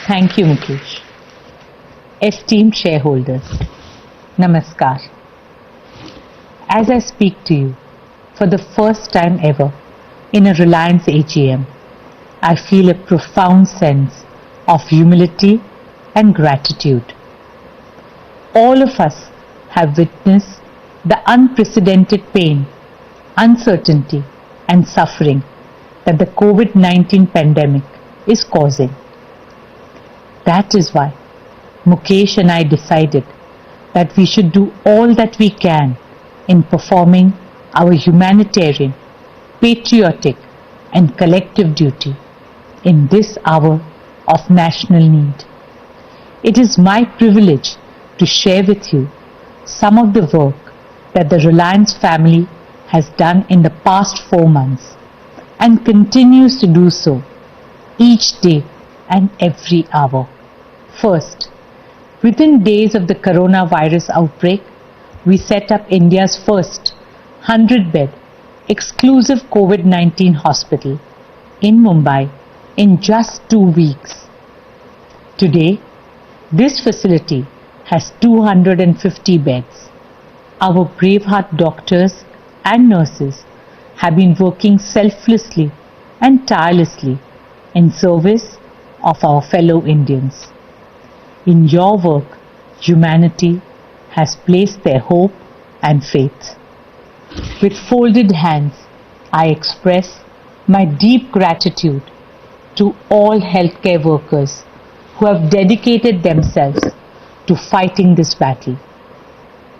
Thank you, Mukesh. Esteemed shareholders, Namaskar. As I speak to you for the first time ever in a Reliance AGM, I feel a profound sense of humility and gratitude. All of us have witnessed the unprecedented pain, uncertainty, and suffering that the COVID-19 pandemic is causing. That is why Mukesh and I decided that we should do all that we can in performing our humanitarian, patriotic, and collective duty in this hour of national need. It is my privilege to share with you some of the work that the Reliance family has done in the past 4 months and continues to do so each day and every hour. First, within days of the coronavirus outbreak, we set up India's first 100-bed exclusive COVID-19 hospital in Mumbai in just 2 weeks. Today, this facility has 250 beds. Our braveheart doctors and nurses have been working selflessly and tirelessly in service of our fellow Indians. In your work, humanity has placed their hope and faith. With folded hands, I express my deep gratitude to all healthcare workers who have dedicated themselves to fighting this battle.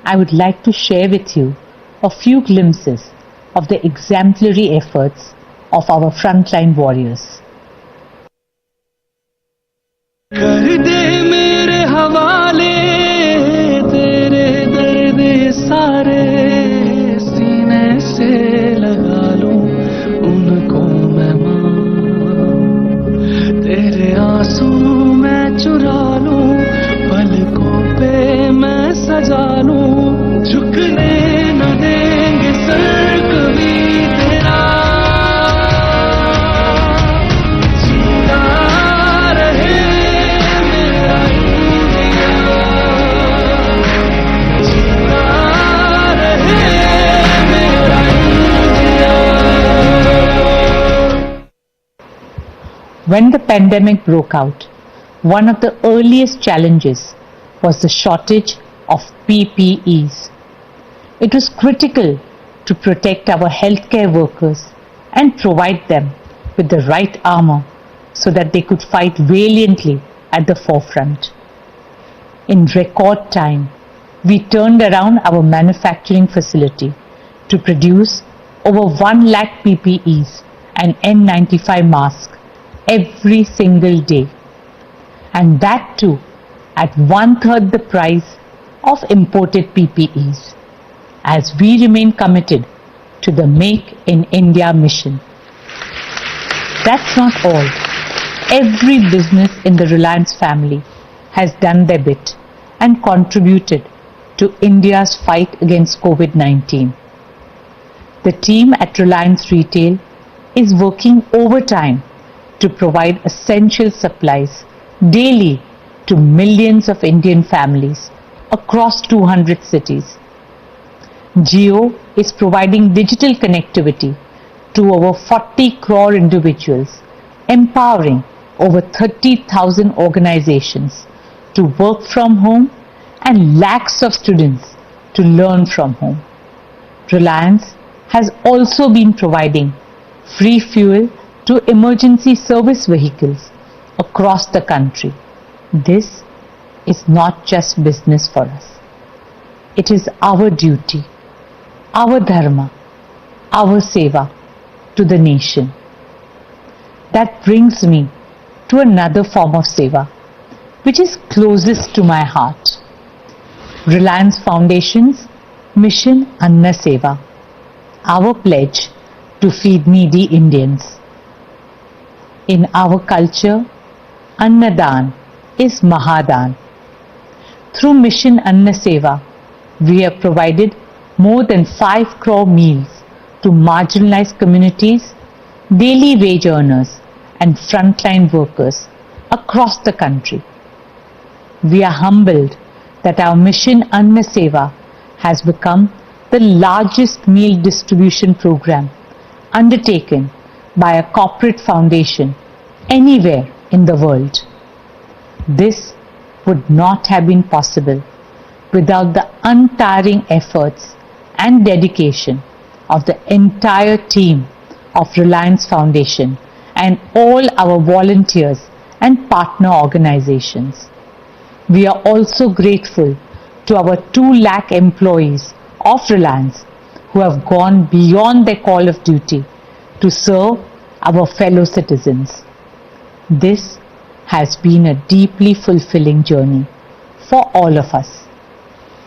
I would like to share with you a few glimpses of the exemplary efforts of our frontline warriors. हवाले तेरे दर्द सारे सीने से लगा लूं उनको मैं मां तेरे आंसू मैं चुरा लूं पलकों पे मैं सजा लूं झुकने न देंगे सर कभी तेरा When the pandemic broke out, one of the earliest challenges was the shortage of PPEs. It was critical to protect our healthcare workers and provide them with the right armor so that they could fight valiantly at the forefront. In record time, we turned around our manufacturing facility to produce over 1 lakh PPEs and N95 masks every single day, and that too at 1/3 the price of imported PPEs, as we remain committed to the Make in India mission. That's not all. Every business in the Reliance family has done their bit and contributed to India's fight against COVID-19. The team at Reliance Retail is working overtime to provide essential supplies daily to millions of Indian families across 200 cities. Jio is providing digital connectivity to over 40 crore individuals, empowering over 30,000 organizations to work from home and lakhs of students to learn from home. Reliance has also been providing free fuel to emergency service vehicles across the country. This is not just business for us. It is our duty, our dharma, our seva to the nation. That brings me to another form of seva, which is closest to my heart. Reliance Foundation's Mission Anna Seva, our pledge to feed needy Indians. In our culture, Annadan is Mahadan. Through Mission Anna Seva, we have provided more than 5 crore meals to marginalized communities, daily wage earners, and frontline workers across the country. We are humbled that our mission Anna Seva has become the largest meal distribution program undertaken by a corporate foundation anywhere in the world. This would not have been possible without the untiring efforts and dedication of the entire team of Reliance Foundation and all our volunteers and partner organizations. We are also grateful to our 2 lakh employees of Reliance who have gone beyond their call of duty to serve our fellow citizens. This has been a deeply fulfilling journey for all of us.